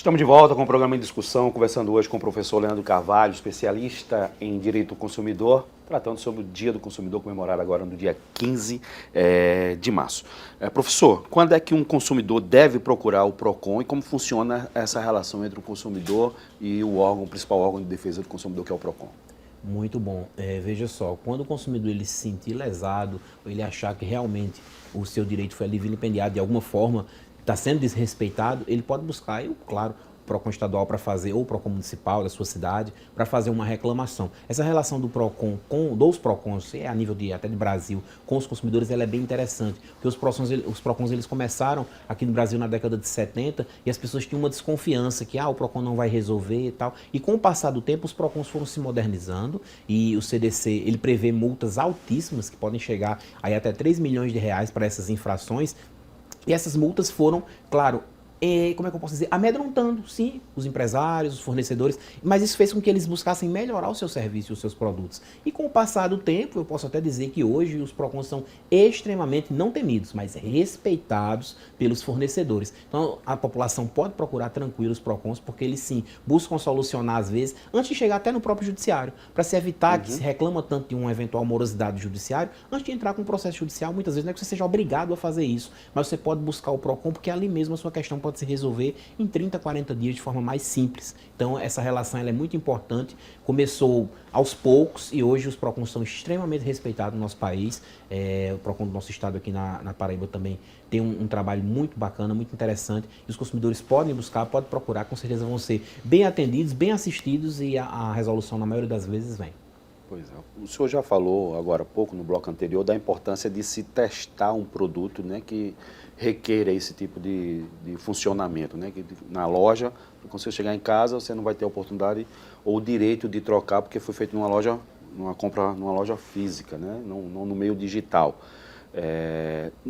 Estamos de volta com o programa em discussão, conversando hoje com o professor Leandro Carvalho, especialista em direito do consumidor, tratando sobre o Dia do Consumidor, comemorado agora no dia 15 de março. Professor, quando é que um consumidor deve procurar o PROCON e como funciona essa relação entre o consumidor e o principal órgão de defesa do consumidor, que é o PROCON? Muito bom. Veja só, quando o consumidor ele se sentir lesado, ou ele achar que realmente o seu direito foi ali vilipendiado de alguma forma, está sendo desrespeitado, ele pode buscar, claro, o PROCON estadual para fazer, ou o PROCON municipal da sua cidade, para fazer uma reclamação. Essa relação do PROCON, dos PROCONs, a nível até de Brasil, com os consumidores, ela é bem interessante. Porque os PROCONs eles começaram aqui no Brasil na década de 70 e as pessoas tinham uma desconfiança que o PROCON não vai resolver e tal. E com o passar do tempo, os PROCONs foram se modernizando e o CDC ele prevê multas altíssimas que podem chegar aí até 3 milhões de reais para essas infrações. E essas multas foram, claro, como é que eu posso dizer, amedrontando, sim, os empresários, os fornecedores, mas isso fez com que eles buscassem melhorar o seu serviço e os seus produtos. E com o passar do tempo, eu posso até dizer que hoje os PROCONs são extremamente, não temidos, mas respeitados pelos fornecedores. Então a população pode procurar tranquilo os PROCONs, porque eles sim buscam solucionar às vezes, antes de chegar até no próprio judiciário, para se evitar que se reclama tanto de uma eventual morosidade do judiciário, antes de entrar com um processo judicial, muitas vezes não é que você seja obrigado a fazer isso, mas você pode buscar o PROCON, porque ali mesmo a sua questão pode se resolver em 30, 40 dias de forma mais simples. Então essa relação ela é muito importante, começou aos poucos e hoje os PROCONs são extremamente respeitados no nosso país. O PROCON do nosso estado aqui na Paraíba também tem um trabalho muito bacana, muito interessante, e os consumidores podem buscar, podem procurar, com certeza vão ser bem atendidos, bem assistidos e a resolução na maioria das vezes vem. Pois é. O senhor já falou agora há pouco, no bloco anterior, da importância de se testar um produto, né, que requer esse tipo de funcionamento, né, que na loja, quando você chegar em casa, você não vai ter a oportunidade ou o direito de trocar, porque foi feito numa loja, numa compra numa loja física, né, não no meio digital.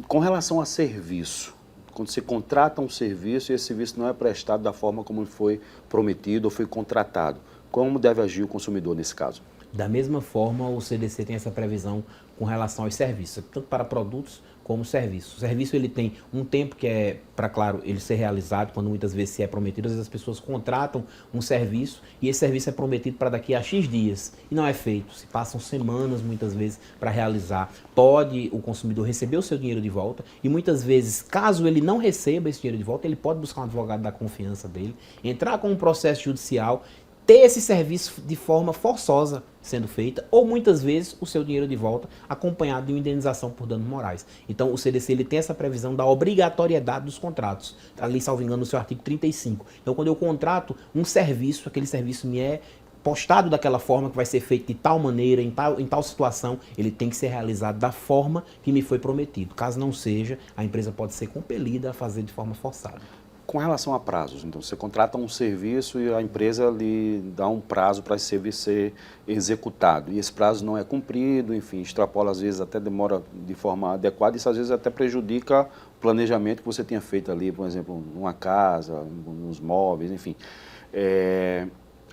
Com relação a serviço, quando você contrata um serviço e esse serviço não é prestado da forma como foi prometido ou foi contratado, como deve agir o consumidor nesse caso? Da mesma forma, o CDC tem essa previsão com relação aos serviços, tanto para produtos como serviços. O serviço ele tem um tempo que é para, claro, ele ser realizado, quando muitas vezes se é prometido, às vezes as pessoas contratam um serviço e esse serviço é prometido para daqui a X dias e não é feito. Se passam semanas muitas vezes para realizar. Pode o consumidor receber o seu dinheiro de volta e muitas vezes, caso ele não receba esse dinheiro de volta, ele pode buscar um advogado da confiança dele, entrar com um processo judicial, ter esse serviço de forma forçosa sendo feita, ou muitas vezes o seu dinheiro de volta acompanhado de uma indenização por danos morais. Então o CDC ele tem essa previsão da obrigatoriedade dos contratos, ali salvo engano no seu artigo 35. Então quando eu contrato um serviço, aquele serviço me é postado daquela forma, que vai ser feito de tal maneira, em tal situação, ele tem que ser realizado da forma que me foi prometido. Caso não seja, a empresa pode ser compelida a fazer de forma forçada. Com relação a prazos, então você contrata um serviço e a empresa lhe dá um prazo para esse serviço ser executado e esse prazo não é cumprido, enfim, extrapola às vezes, até demora de forma adequada e isso às vezes até prejudica o planejamento que você tinha feito ali, por exemplo, numa casa, nos móveis, enfim.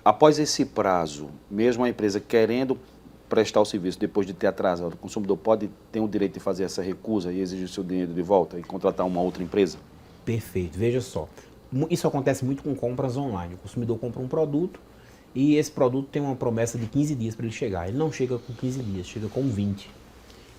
Após esse prazo, mesmo a empresa querendo prestar o serviço depois de ter atrasado, o consumidor ter o direito de fazer essa recusa e exigir o seu dinheiro de volta e contratar uma outra empresa? Perfeito, veja só, isso acontece muito com compras online. O consumidor compra um produto e esse produto tem uma promessa de 15 dias para ele chegar. Ele não chega com 15 dias, chega com 20.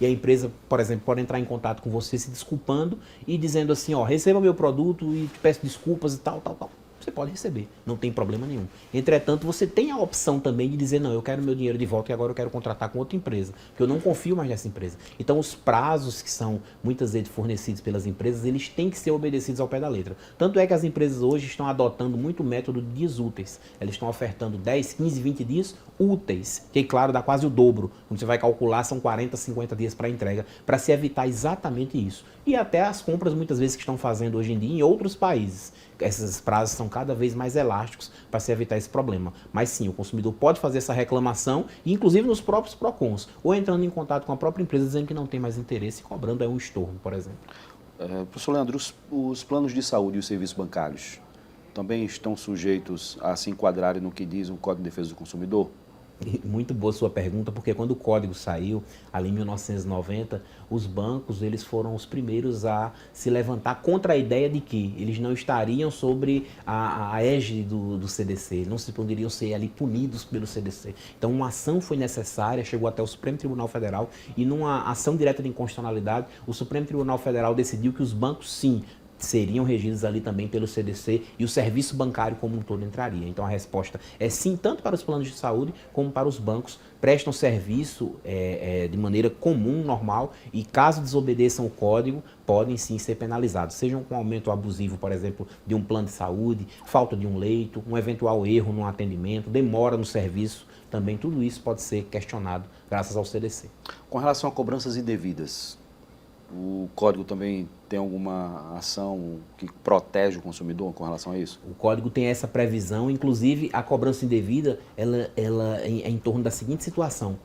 E a empresa, por exemplo, pode entrar em contato com você se desculpando e dizendo assim, receba meu produto e te peço desculpas e tal, tal, tal. Você pode receber, não tem problema nenhum. Entretanto, você tem a opção também de dizer, não, eu quero meu dinheiro de volta e agora eu quero contratar com outra empresa, porque eu não confio mais nessa empresa. Então, os prazos que são muitas vezes fornecidos pelas empresas, eles têm que ser obedecidos ao pé da letra. Tanto é que as empresas hoje estão adotando muito o método de dias úteis. Elas estão ofertando 10, 15, 20 dias úteis, que, claro, dá quase o dobro. Quando você vai calcular, são 40, 50 dias para entrega, para se evitar exatamente isso. E até as compras, muitas vezes, que estão fazendo hoje em dia em outros países. Esses prazos são cada vez mais elásticos para se evitar esse problema. Mas sim, o consumidor pode fazer essa reclamação, inclusive nos próprios PROCONs, ou entrando em contato com a própria empresa dizendo que não tem mais interesse e cobrando um estorno, por exemplo. Professor Leandro, os planos de saúde e os serviços bancários também estão sujeitos a se enquadrarem no que diz o Código de Defesa do Consumidor? Muito boa sua pergunta, porque quando o código saiu, ali em 1990, os bancos eles foram os primeiros a se levantar contra a ideia de que eles não estariam sobre a égide do CDC, não se poderiam ser ali punidos pelo CDC. Então uma ação foi necessária, chegou até o Supremo Tribunal Federal e numa ação direta de inconstitucionalidade, o Supremo Tribunal Federal decidiu que os bancos sim seriam regidos ali também pelo CDC e o serviço bancário como um todo entraria. Então a resposta é sim, tanto para os planos de saúde como para os bancos, prestam serviço de maneira comum, normal, e caso desobedeçam o código, podem sim ser penalizados, sejam com aumento abusivo, por exemplo, de um plano de saúde, falta de um leito, um eventual erro no atendimento, demora no serviço, também tudo isso pode ser questionado graças ao CDC. Com relação a cobranças indevidas, o código também tem alguma ação que protege o consumidor com relação a isso? O código tem essa previsão, inclusive a cobrança indevida, ela é em torno da seguinte situação.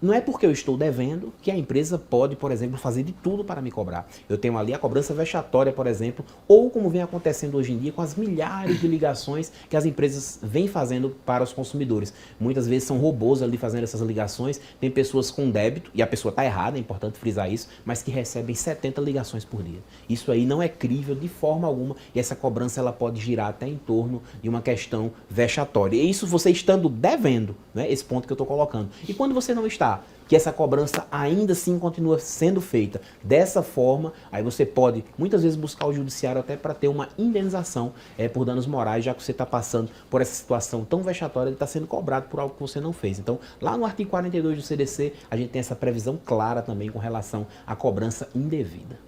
Não é porque eu estou devendo que a empresa pode, por exemplo, fazer de tudo para me cobrar. Eu tenho ali a cobrança vexatória, por exemplo, ou como vem acontecendo hoje em dia com as milhares de ligações que as empresas vêm fazendo para os consumidores. Muitas vezes são robôs ali fazendo essas ligações, tem pessoas com débito, e a pessoa está errada, é importante frisar isso, mas que recebem 70 ligações por dia. Isso aí não é crível de forma alguma, e essa cobrança ela pode girar até em torno de uma questão vexatória. E isso você estando devendo, né, esse ponto que eu estou colocando. E quando você não está, que essa cobrança ainda assim continua sendo feita dessa forma, aí você pode muitas vezes buscar o judiciário até para ter uma indenização por danos morais, já que você está passando por essa situação tão vexatória de estar sendo cobrado por algo que você não fez. Então, lá no artigo 42 do CDC, a gente tem essa previsão clara também com relação à cobrança indevida.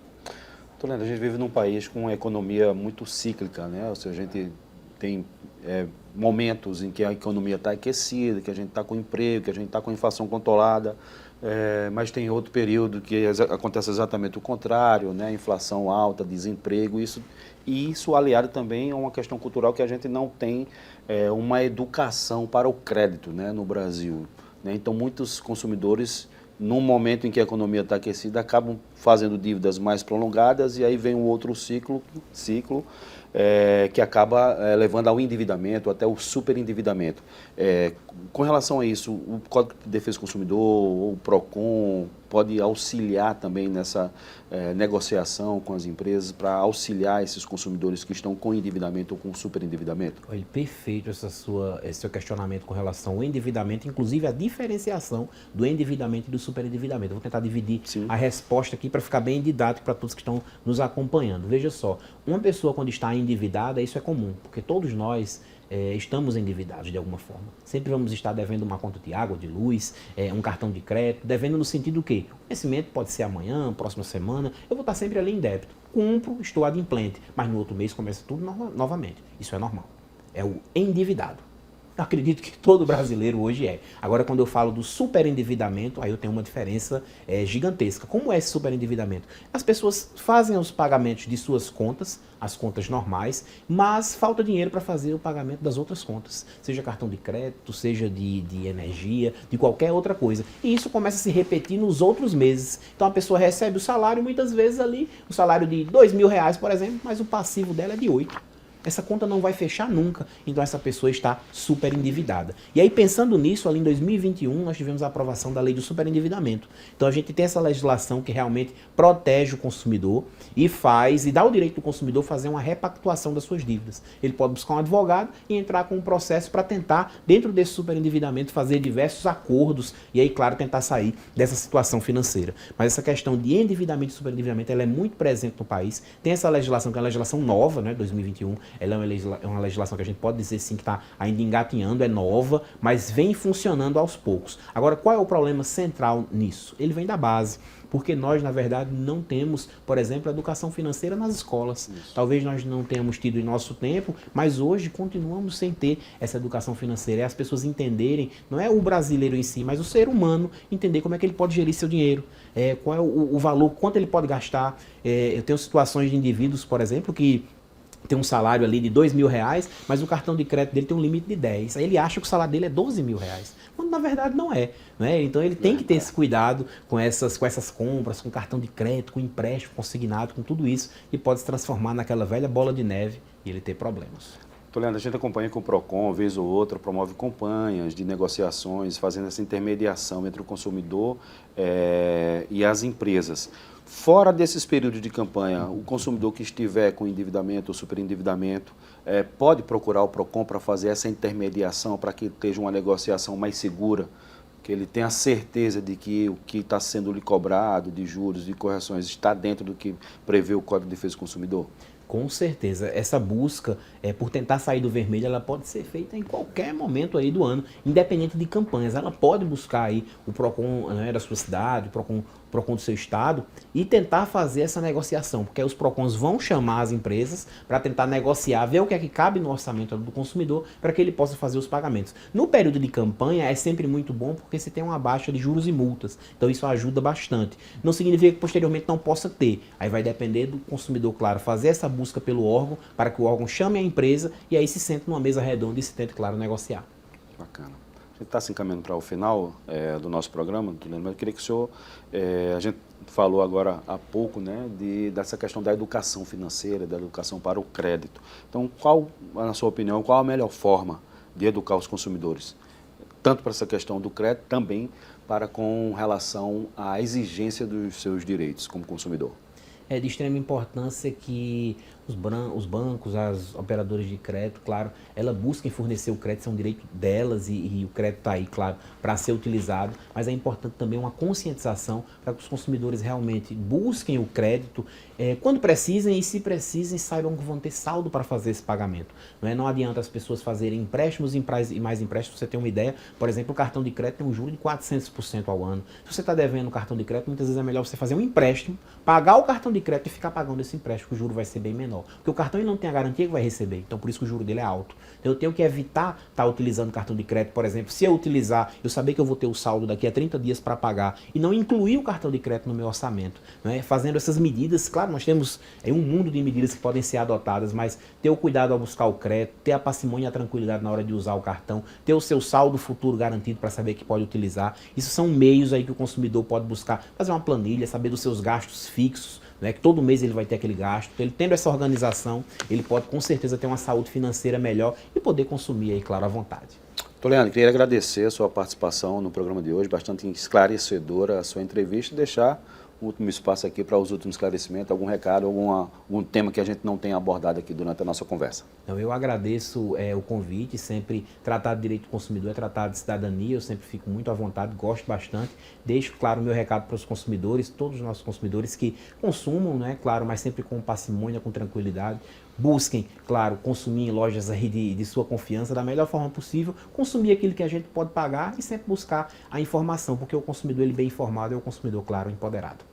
Toledo, a gente vive num país com uma economia muito cíclica, né? Ou seja, a gente tem momentos em que a economia está aquecida, que a gente está com emprego, que a gente está com inflação controlada, mas tem outro período que acontece exatamente o contrário, né? Inflação alta, desemprego, isso aliado também a uma questão cultural que a gente não tem uma educação para o crédito, né, no Brasil, né? Então muitos consumidores, num momento em que a economia está aquecida, acabam fazendo dívidas mais prolongadas e aí vem um outro ciclo que acaba levando ao endividamento, até o superendividamento. Com relação a isso, o Código de Defesa do Consumidor, ou o PROCON, pode auxiliar também nessa negociação com as empresas para auxiliar esses consumidores que estão com endividamento ou com superendividamento? Olha, perfeito esse seu questionamento com relação ao endividamento, inclusive a diferenciação do endividamento e do superendividamento. Eu vou tentar dividir a resposta aqui para ficar bem didático para todos que estão nos acompanhando. Veja só, uma pessoa quando está endividada, isso é comum, porque todos nós estamos endividados de alguma forma. Sempre vamos estar devendo uma conta de água, de luz, um cartão de crédito, devendo no sentido que o vencimento pode ser amanhã, próxima semana, eu vou estar sempre ali em débito. Cumpro, estou adimplente, mas no outro mês começa tudo novamente. Isso é normal. É o endividado. Eu acredito que todo brasileiro hoje é. Agora, quando eu falo do superendividamento, aí eu tenho uma diferença gigantesca. Como é esse superendividamento? As pessoas fazem os pagamentos de suas contas, as contas normais, mas falta dinheiro para fazer o pagamento das outras contas, seja cartão de crédito, seja de energia, de qualquer outra coisa. E isso começa a se repetir nos outros meses. Então a pessoa recebe o salário, muitas vezes ali, o salário de R$2.000, por exemplo, mas o passivo dela é de 8. Essa conta não vai fechar nunca, então essa pessoa está super endividada. E aí, pensando nisso, ali em 2021, nós tivemos a aprovação da lei do superendividamento. Então a gente tem essa legislação que realmente protege o consumidor e dá o direito do consumidor fazer uma repactuação das suas dívidas. Ele pode buscar um advogado e entrar com um processo para tentar, dentro desse superendividamento, fazer diversos acordos e aí, claro, tentar sair dessa situação financeira. Mas essa questão de endividamento e superendividamento, ela é muito presente no país. Tem essa legislação, que é uma legislação nova, né, 2021, ela é uma legislação que a gente pode dizer sim que está ainda engatinhando, é nova, mas vem funcionando aos poucos. Agora, qual é o problema central nisso? Ele vem da base, porque nós, na verdade, não temos, por exemplo, educação financeira nas escolas. Isso. Talvez nós não tenhamos tido em nosso tempo, mas hoje continuamos sem ter essa educação financeira. É as pessoas entenderem, não é o brasileiro em si, mas o ser humano entender como é que ele pode gerir seu dinheiro, qual é o valor, quanto ele pode gastar. Eu tenho situações de indivíduos, por exemplo, que tem um salário ali de R$2.000, mas o cartão de crédito dele tem um limite de 10. Aí ele acha que o salário dele é R$12.000, quando na verdade não é, né? Então ele tem que ter esse cuidado com essas compras, com cartão de crédito, com empréstimo consignado, com tudo isso, que pode se transformar naquela velha bola de neve e ele ter problemas. Leandro, a gente acompanha que o PROCON, vez ou outra, promove campanhas de negociações, fazendo essa intermediação entre o consumidor e as empresas. Fora desses períodos de campanha, o consumidor que estiver com endividamento ou superendividamento pode procurar o PROCON para fazer essa intermediação, para que esteja uma negociação mais segura, que ele tenha certeza de que o que está sendo lhe cobrado de juros, de correções, está dentro do que prevê o Código de Defesa do Consumidor? Com certeza, essa busca por tentar sair do vermelho, ela pode ser feita em qualquer momento aí do ano, independente de campanhas. Ela pode buscar aí o PROCON, né, da sua cidade, o PROCON do seu estado e tentar fazer essa negociação, porque aí os PROCONs vão chamar as empresas para tentar negociar, ver o que é que cabe no orçamento do consumidor para que ele possa fazer os pagamentos. No período de campanha é sempre muito bom porque você tem uma baixa de juros e multas, então isso ajuda bastante. Não significa que posteriormente não possa ter, aí vai depender do consumidor, claro, fazer essa busca pelo órgão para que o órgão chame a empresa e aí se sente numa mesa redonda e se tente, claro, negociar. Bacana. A gente está se encaminhando para o final do nosso programa, mas eu queria que o senhor, a gente falou agora há pouco, né, dessa questão da educação financeira, da educação para o crédito. Então, qual, na sua opinião, qual a melhor forma de educar os consumidores? Tanto para essa questão do crédito, também para com relação à exigência dos seus direitos como consumidor. É de extrema importância que os bancos, as operadoras de crédito, claro, elas busquem fornecer o crédito, é um direito delas e o crédito está aí, claro, para ser utilizado, mas é importante também uma conscientização para que os consumidores realmente busquem o crédito quando precisem e, se precisem, saibam que vão ter saldo para fazer esse pagamento. Não adianta as pessoas fazerem empréstimos e mais empréstimos. Você tem uma ideia, por exemplo, o cartão de crédito tem um juro de 400% ao ano. Se você está devendo o cartão de crédito, muitas vezes é melhor você fazer um empréstimo, pagar o cartão de crédito e ficar pagando esse empréstimo, que o juro vai ser bem menor. Porque o cartão ele não tem a garantia que vai receber, então por isso que o juro dele é alto. Então eu tenho que evitar estar utilizando cartão de crédito, por exemplo, se eu utilizar, eu saber que eu vou ter o saldo daqui a 30 dias para pagar e não incluir o cartão de crédito no meu orçamento. Fazendo essas medidas, claro, nós temos um mundo de medidas que podem ser adotadas, mas ter o cuidado ao buscar o crédito, ter a parcimônia e a tranquilidade na hora de usar o cartão, ter o seu saldo futuro garantido para saber que pode utilizar. Isso são meios aí que o consumidor pode buscar, fazer uma planilha, saber dos seus gastos fixos, que todo mês ele vai ter aquele gasto. Então, ele tendo essa organização, ele pode com certeza ter uma saúde financeira melhor e poder consumir aí, claro, à vontade. Leandro, queria agradecer a sua participação no programa de hoje, bastante esclarecedora a sua entrevista, e deixar o último espaço aqui para os últimos esclarecimentos, algum recado, algum tema que a gente não tenha abordado aqui durante a nossa conversa. Eu agradeço o convite. Sempre tratar de direito do consumidor é tratar de cidadania, eu sempre fico muito à vontade, gosto bastante. Deixo, claro, o meu recado para os consumidores, todos os nossos consumidores que consumam, claro, mas sempre com parcimônia, com tranquilidade. Busquem, claro, consumir em lojas aí de sua confiança da melhor forma possível, consumir aquilo que a gente pode pagar e sempre buscar a informação, porque o consumidor ele bem informado é o consumidor, claro, empoderado.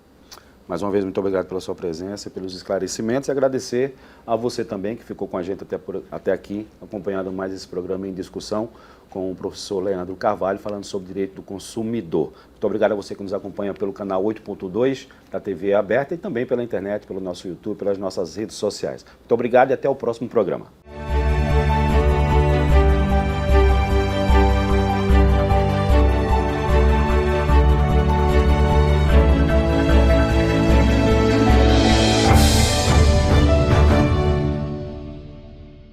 Mais uma vez, muito obrigado pela sua presença, pelos esclarecimentos, e agradecer a você também que ficou com a gente até aqui, acompanhando mais esse programa em discussão com o professor Leandro Carvalho, falando sobre direito do consumidor. Muito obrigado a você que nos acompanha pelo canal 8.2 da TV Aberta e também pela internet, pelo nosso YouTube, pelas nossas redes sociais. Muito obrigado e até o próximo programa.